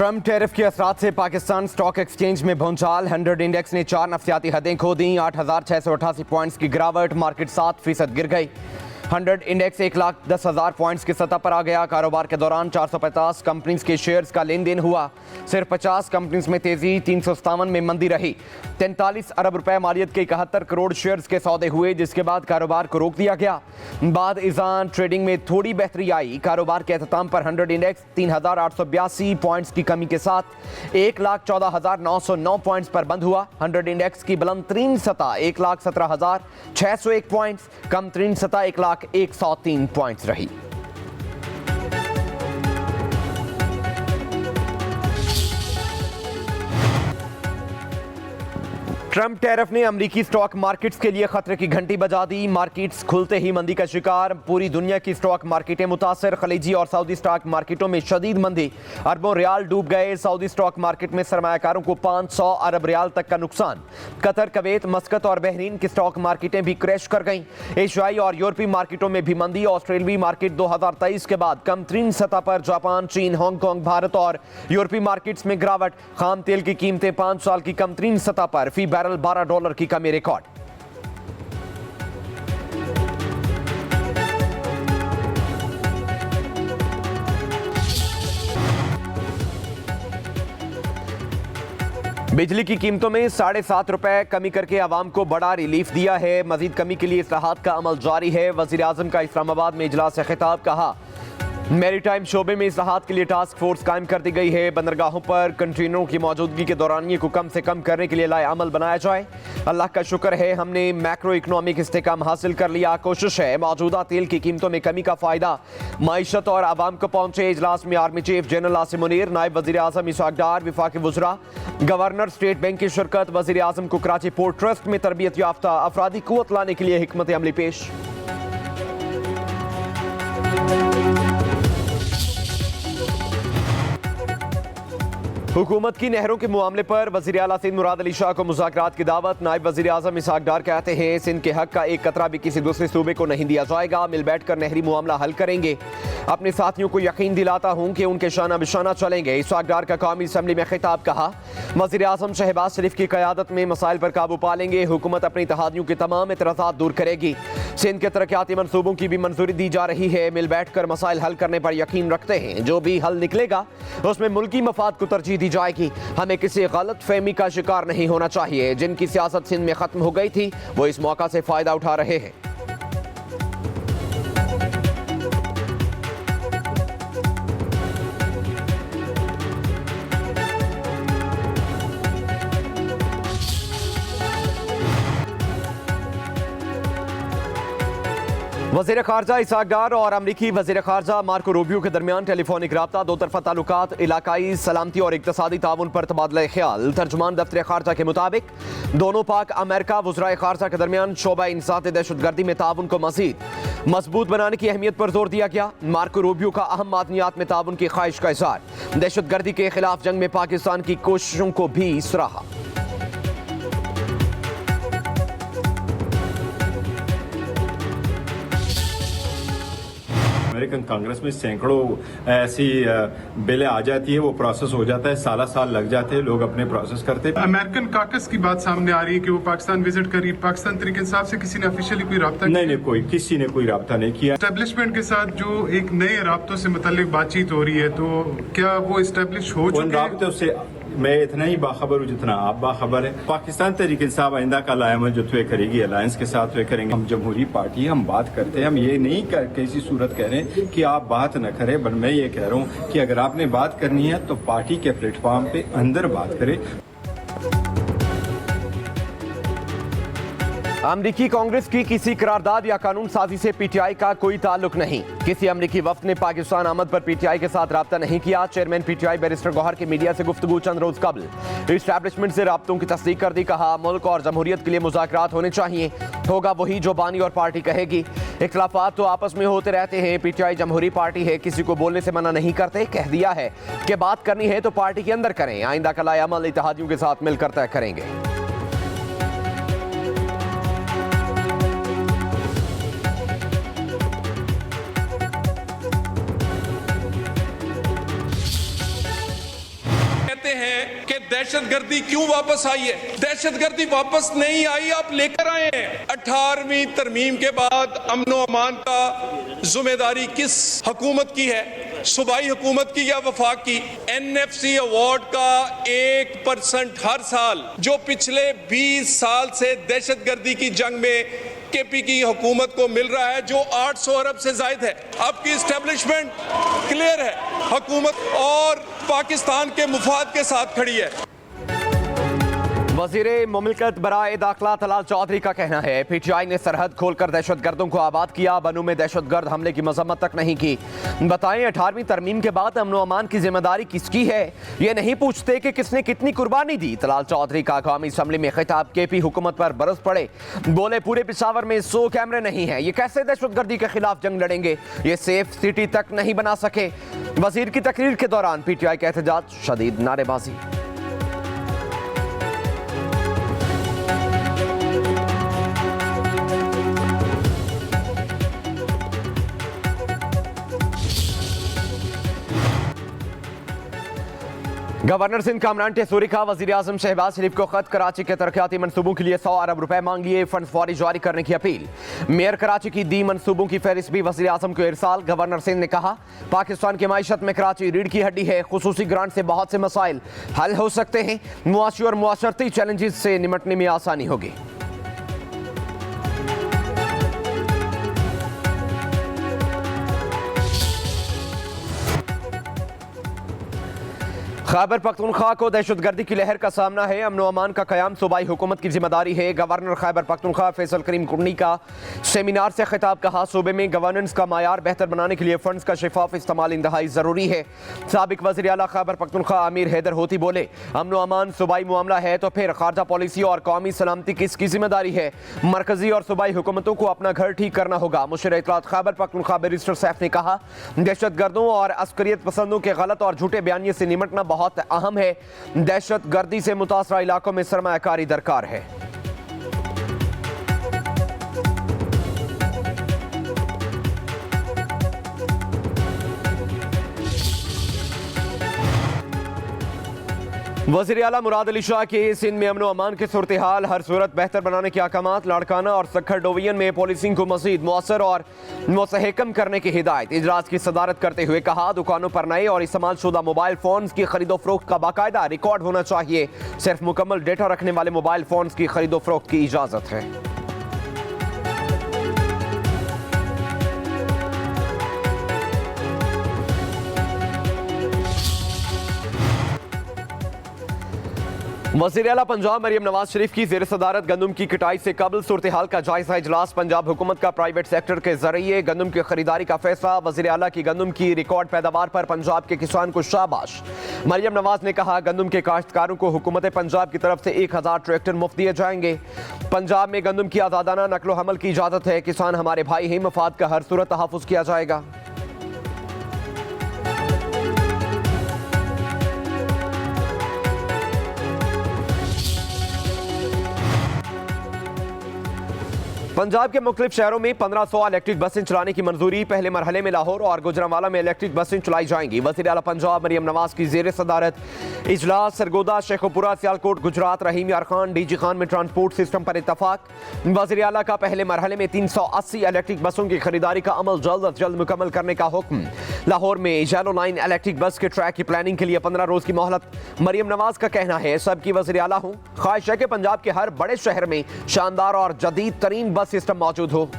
Trump tariff के असरात से पाकिस्तान स्टॉक एक्सचेंज में भूचाल। 100 इंडेक्स ने 4 नफ्सियाती हदें खो दी। 8,688 पॉइंट्स की गिरावट, मार्केट 7% गिर गई। 100 इंडेक्स 1,10,000 पॉइंट्स की सतह पर आ गया। कारोबार के दौरान 450 कंपनीज के शेयर्स का लेन देन हुआ। सिर्फ 50 कंपनीज में तेजी, 357 में मंदी रही। 43 अरब रुपए मालियत के 71 करोड़ शेयर्स के सौदे हुए, जिसके बाद कारोबार को रोक दिया गया। बाद इज़ान ट्रेडिंग में थोड़ी बेहतरी आई। कारोबार के अख्ताम पर 100 इंडेक्स 3,882 पॉइंट्स की कमी के साथ 1,14,909 पॉइंट्स पर बंद हुआ। 100 इंडेक्स की बुलंद तरीन सतह 1,17,601 पॉइंट्स, कम तरीन सतह 1,01,103 पॉइंट्स रही। ट्रम्प टैरिफ ने अमेरिकी स्टॉक मार्केट्स के लिए खतरे की घंटी बजा दी। मार्केट्स खुलते ही मंदी का शिकार। पूरी दुनिया की स्टॉक मार्केटें मुतासर। खलीजी और सऊदी स्टॉक मार्केटों में शदीद मंदी, अरबों रियाल डूब गए। सऊदी स्टॉक मार्केट में सरमायाकारों को 500 अरब रियाल तक का नुकसान। कतर, कुवैत, मस्कत और बहरीन की स्टॉक मार्केटें भी क्रैश कर गईं। एशियाई और यूरोपीय मार्केटों में भी मंदी। ऑस्ट्रेलियाई मार्केट 2023 के बाद कम तरीन सतह पर। जापान, चीन, हांगकांग, भारत और यूरोपीय मार्केट्स में गिरावट। खाम तेल की कीमतें 5 साल की कम तरीन सतह पर, फी बैरल $12 की कमी रिकॉर्ड। बिजली की कीमतों में 7.5 रुपए कमी करके आवाम को बड़ा रिलीफ दिया है। मजीद कमी के लिए इस्लाहात का अमल जारी है। वजीर आजम का इस्लामाबाद में इजलास से खिताब। कहा, मैरीटाइम शोबे में इस्लाहात के लिए टास्क फोर्स कायम कर दी गई है। बंदरगाहों पर कंटेनरों की मौजूदगी के दौरानिये को कम से कम करने के लिए लाए अमल बनाया जाए। अल्लाह का शुक्र है, हमने मैक्रो इकनॉमिक इस्तेकाम हासिल कर लिया। कोशिश है मौजूदा तेल की कीमतों में कमी का फायदा मईशत और आवाम को पहुंचे। इजलास में army chief general Asim Munir, नायब वजीर आजम इसहाक डार, विफाकी वज़रा, गवर्नर, स्टेट बैंक की शिरकत। वजीर आजम को कराची पोर्ट ट्रस्ट में तरबियत याफ्ता अफरादी कुव्वत लाने के लिए हिकमत अमली पेश। हुकूमत की नहरों के मामले पर वज़ीर आला सिंध मुराद अली शाह को मुज़ाकरात की दावत। नायब वज़ीर आज़म इसहाक डार कहते हैं, सिंध के हक का एक कतरा भी किसी दूसरे सूबे को नहीं दिया जाएगा। मिल बैठ कर नहरी मामला हल करेंगे। अपने साथियों को यकीन दिलाता हूँ कि उनके शाना बिशाना चलेंगे। इसहाक डार का कौमी असम्बली में खिताब। कहा, वज़ीर आज़म शहबाज शरीफ की क़यादत में मसाइल पर काबू पा लेंगे। हुकूमत अपनी इत्तेहादियों के तमाम एतराज़ात दूर करेगी। सिंध के तरक्याती मनसूबों की भी मंजूरी दी जा रही है। मिल बैठ कर मसाइल हल करने पर यकीन रखते हैं। जो भी हल निकलेगा उसमें मुल्की मफाद को तरजीह दी जाएगी। हमें किसी गलत फहमी का शिकार नहीं होना चाहिए। जिनकी सियासत सिंध में खत्म हो गई थी वो इस मौका से फायदा उठा रहे हैं। वज़ीर ख़ारजा इसहाक डार और अमरीकी वज़ीर ख़ारजा मार्को रूबियो के दरमियान टेलीफोनिक राब्ता, दो तरफ़ा ताल्लुकात, इलाकाई सलामती और इक़्तिसादी ताउन पर तबादला ख्याल। तर्जुमान दफ्तर ख़ारजा के मुताबिक दोनों पाक अमेरिका वज़राए ख़ारजा के दरमियान शोबा इंसात दहशतगर्दी में ताउन को मज़ीद मजबूत बनाने की अहमियत पर जोर दिया गया। मार्को रूबियो का अहम मादनियात में ताउन की ख्वाहिश का इज़हार। दहशतगर्दी के खिलाफ जंग में पाकिस्तान की कोशिशों को भी सराहा। अमेरिकन कांग्रेस में सैकड़ों ऐसी बिलें आ जाती है, वो प्रोसेस हो जाता है, साल लग जाते हैं, लोग अपने प्रोसेस करते हैं। अमेरिकन काकस की बात सामने आ रही है कि वो पाकिस्तान विजिट करी। पाकिस्तान तरीके इंसाफ से किसी ने ऑफिशियली कोई राब्ता नहीं, किसी ने कोई राब्ता नहीं किया। एस्टेब्लिशमेंट के साथ जो एक नए राब्तों से मुताल्लिक बातचीत हो रही है, तो क्या वो एस्टेब्लिश हो चुके हैं? राब्तों से मैं इतना ही बाखबर हूँ जितना आप बाखबर है। पाकिस्तान तहरीक इंसाफ आइंदा का लायामल जो तय करेगी, अलायंस के साथ तय करेंगे। हम जमहूरी पार्टी, हम बात करते हैं। हम ये नहीं किसी सूरत कह रहे हैं कि आप बात न करें, बट मैं ये कह रहा हूँ कि अगर आपने बात करनी है तो पार्टी के प्लेटफॉर्म पे अंदर बात करें। अमरीकी कांग्रेस की किसी करारदाद या कानून साजी से पीटीआई का कोई ताल्लुक नहीं। किसी अमरीकी वफ्द ने पाकिस्तान आमद पर पीटीआई के साथ राब्ता नहीं किया। चेयरमैन पीटीआई बैरिस्टर गौहर की मीडिया से गुफ्तगू चंद रोज कबल इस्टेब्लिशमेंट से राब्तों की तस्दीक कर दी। कहा, मुल्क और जमहूरियत के लिए मुज़ाकरात होने चाहिए। होगा वही जो बानी और पार्टी कहेगी। इख्तिलाफात तो आपस में होते रहते हैं। पीटीआई जमहूरी पार्टी है, किसी को बोलने से मना नहीं करते। कह दिया है कि बात करनी है तो पार्टी के अंदर करें। आइंदा का लाएअमल इत्तेहादियों के साथ मिलकर तय करेंगे। हैं कि दहशतगर्दी क्यों वापस आई है। दहशतगर्दी वापस नहीं आई, आप लेकर आए हैं। 18वीं तरमीम के बाद अमन व अमान का जिम्मेदारी किस हुकूमत की है, सूबाई हुकूमत की या वफाक की। NFC अवार्ड का 1% हर साल जो पिछले 20 साल से दहशतगर्दी की जंग में KP की हुकूमत को मिल रहा है, जो 800 अरब से जायद है। आपकी इस्टेब्लिशमेंट क्लियर है, हुकूमत और पाकिस्तान के मुफाद के साथ खड़ी है। वज़ीर मुमलिकत बराए दाखिला तलाल चौधरी का कहना है PTI ने सरहद खोलकर दहशतगर्दों को आबाद किया, बनू में दहशतगर्द हमले की मजम्मत तक नहीं की। बताएं 18वीं तरमीम के बाद अमन व अमान की जिम्मेदारी किसकी है, ये नहीं पूछते कि किसने कितनी कुर्बानी दी। तलाल चौधरी का कौमी असम्बली में खिताब KP हुकूमत पर बरस पड़े, बोले पूरे पेशावर में 100 कैमरे नहीं हैं, ये कैसे दहशतगर्दी के खिलाफ जंग लड़ेंगे, ये सेफ सिटी तक नहीं बना सके। वजीर की तकरीर के दौरान PTI का एहतजाज, शदीद नारेबाजी। गवर्नर सिंध कामरान टेसूरी का वजीर आजम शहबाज शरीफ को खत, कराची के तरक्याती मनसूबों के लिए 100 अरब रुपए मांग लिए, फंड फौरी जारी करने की अपील। मेयर कराची की दी मनसूबों की फहरिस्त भी वजीर आजम को इरसाल। गवर्नर सिंध ने कहा पाकिस्तान की माईशत में कराची रीढ़ की हड्डी है, खुसूसी ग्रांट से बहुत से मसाइल हल हो सकते हैं, मुआशी और मुआशरती चैलेंजेस से निमटने में आसानी होगी। खैबर पख्तूनख्वा को दहशतगर्दी की लहर का सामना है, अमन व अमान का क़याम सूबाई हुकूमत की जिम्मेदारी है। गवर्नर खैबर पख्तूनख्वा फैसल करीम कुर्नी का सेमिनार से खिताब, कहा सूबे में गवर्नेंस का मायार बेहतर बनाने के लिए फंड्स का शफाफ इस्तेमाल इंतहाई ज़रूरी है। साबिक वज़ीर आला खैबर पख्तूनख्वा आमिर हैदर होती बोले अमन व अमान सूबाई मामला है तो फिर खारजा पॉलिसी और कौमी सलामती किसकी जिम्मेदारी है। मरकजी और सूबाई हुकूमतों को अपना घर ठीक करना होगा। मुशीर इत्तलात खैबर पख्तूनख्वा बैरिस्टर सैफ ने कहा दहशतगर्दों और अस्करियत पसंदों के गलत और झूठे बयानिए से निमटना बहुत अहम है। दहशतगर्दी से मुतासरा इलाकों में सरमायाकारी दरकार है। वज़ीर आला मुराद अली शाह के सिंध में अमन व अमान की सूरत हाल हर सूरत बेहतर बनाने के अहकामात, लाड़काना और सक्खर डिवीजन में पुलिसिंग को मज़ीद मौसर और मुस्तहकम करने की हिदायत। इजलास की सदारत करते हुए कहा दुकानों पर नए और इस्तेमाल शुदा मोबाइल फोन की खरीदो फरोख्त का बाकायदा रिकॉर्ड होना चाहिए। सिर्फ मुकम्मल डेटा रखने वाले मोबाइल फोन की खरीदो फरोख्त की इजाज़त है। वज़ीर आला पंजाब मरियम नवाज शरीफ की ज़ेर सदारत गंदम की कटाई से कबल सूरत हाल का जायजा इजलास। पंजाब हुकूमत का प्राइवेट सेक्टर के जरिए गंदम की खरीदारी का फैसला। वज़ीर आला की गंदम की रिकॉर्ड पैदावार पर पंजाब के किसान को शाबाश। मरियम नवाज ने कहा गंदम के काश्तकारों को हुकूमत पंजाब की तरफ से 1000 ट्रैक्टर मुफ्त दिए जाएंगे। पंजाब में गंदम की आज़ादाना नकलो हमल की इजाज़त है। किसान हमारे भाई हैं, मफाद का हर सूरत तहफ़्फ़ुज़ किया जाएगा। पंजाब के मुख्तलिफ शहरों में 1500 इलेक्ट्रिक बसें चलाने की मंजूरी। पहले मरहले में लाहौर और गुजरांवाला में इलेक्ट्रिक बसें चलाई जाएंगी। वज़ीर आला पंजाब मरियम नवाज की ज़ेर सदारत इजलास। सरगोदा, शेखुपुरा, सियालकोट, गुजरात, रहीम यार खान, DG खान में ट्रांसपोर्ट सिस्टम पर इत्तफाक। वज़ीर आला का पहले मरहले में 380 इलेक्ट्रिक बसों की खरीदारी का अमल जल्द अज जल्द मुकम्मल करने का हुक्म। लाहौर में येलो लाइन इलेक्ट्रिक बस के ट्रैक की प्लानिंग के लिए 15 रोज की मोहलत। मरियम नवाज का कहना है सबकी वज़ीर आला हूँ, ख्वाहिश है कि पंजाब के हर बड़े शहर में शानदार और जदीद तरीन बस सिस्टम मौजूद हो।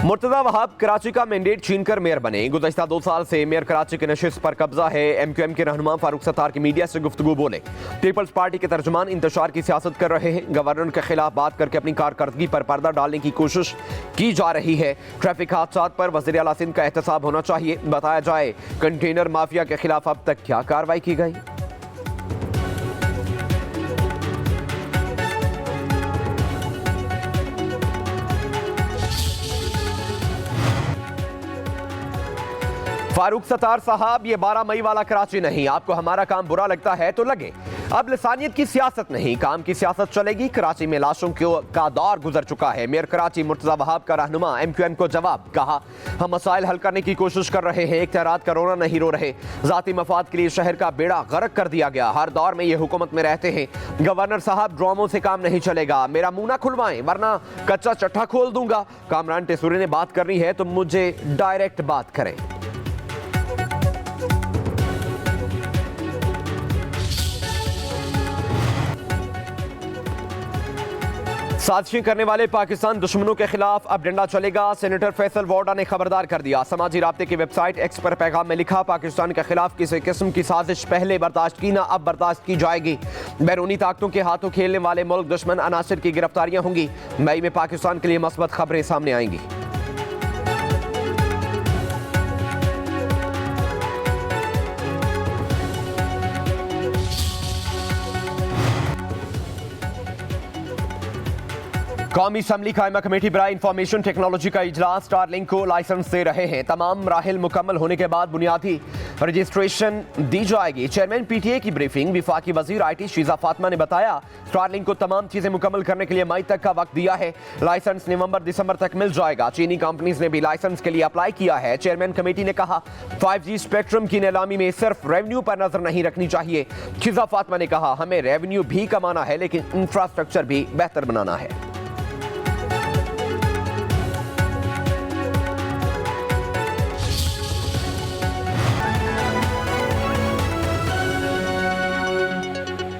मुर्तज़ा वहाब कराची का मैंडेट छीनकर मेयर बने। गुज़श्ता 2 साल से मेयर कराची के नशिस्त पर कब्जा है। MQM के रहनुमा फारूक सत्तार की मीडिया से गुफ्तगू बोले पीपल्स पार्टी के तर्जुमान इंतशार की सियासत कर रहे हैं। गवर्नर के खिलाफ बात करके अपनी कारकर्दगी पर पर्दा डालने की कोशिश की जा रही है। ट्रैफिक हादसा पर वज़ीर आला सिंध का एहतसाब होना चाहिए। बताया जाए कंटेनर माफिया के खिलाफ अब तक क्या कार्रवाई की गई। फारूक सत्तार साहब, ये 12 मई वाला कराची नहीं। आपको हमारा काम बुरा लगता है तो लगे, अब लिसानियत की सियासत नहीं, काम की सियासत चलेगी। कराची में लाशों का दौर गुजर चुका है। मेयर कराची मुर्तजा वहाब का रहनुमा MQM को जवाब, कहा हम मसाइल हल करने की कोशिश कर रहे हैं, इख्तियारात करोना नहीं रो रहे। जाती मफाद के लिए शहर का बेड़ा गर्क कर दिया गया। हर दौर में ये हुकूमत में रहते हैं। गवर्नर साहब ड्रामों से काम नहीं चलेगा, मेरा मुंह ना खुलवाएं वरना कच्चा चट्टा खोल दूंगा। कामरान टेसूरी ने बात करनी है तो मुझे डायरेक्ट बात करें। साजिशें करने वाले पाकिस्तान दुश्मनों के खिलाफ अब डंडा चलेगा। सेनेटर फैसल वार्डा ने खबरदार कर दिया। समाजी राब्ते की वेबसाइट एक्स पर पैगाम में लिखा, पाकिस्तान के खिलाफ किसी किस्म की साजिश पहले बर्दाश्त की ना अब बर्दाश्त की जाएगी। बैरूनी ताकतों के हाथों खेलने वाले मुल्क दुश्मन अनासिर की गिरफ्तारियां होंगी। मई में पाकिस्तान के लिए मस्बत खबरें सामने आएंगी। कौमी असम्बली कायमा कमेटी बराए इंफॉर्मेशन टेक्नोलॉजी का इजलास स्टारलिंक को लाइसेंस दे रहे हैं। तमाम मराहिल मुकम्मल होने के बाद बुनियादी रजिस्ट्रेशन दी जाएगी। चेयरमैन PTA की ब्रीफिंग। विफाकी वजीर IT शीजा फातिमा ने बताया, स्टारलिंक को तमाम चीजें मुकम्मल करने के लिए मई तक का वक्त दिया है। लाइसेंस नवंबर-दिसंबर तक मिल जाएगा। चीनी कंपनीज ने भी लाइसेंस के लिए अप्लाई किया है। चेयरमैन कमेटी ने कहा, 5G स्पेक्ट्रम की नीलामी में सिर्फ रेवेन्यू पर नजर नहीं रखनी चाहिए। शीजा फातिमा ने कहा, हमें रेवेन्यू भी कमाना है लेकिन इंफ्रास्ट्रक्चर भी बेहतर बनाना है।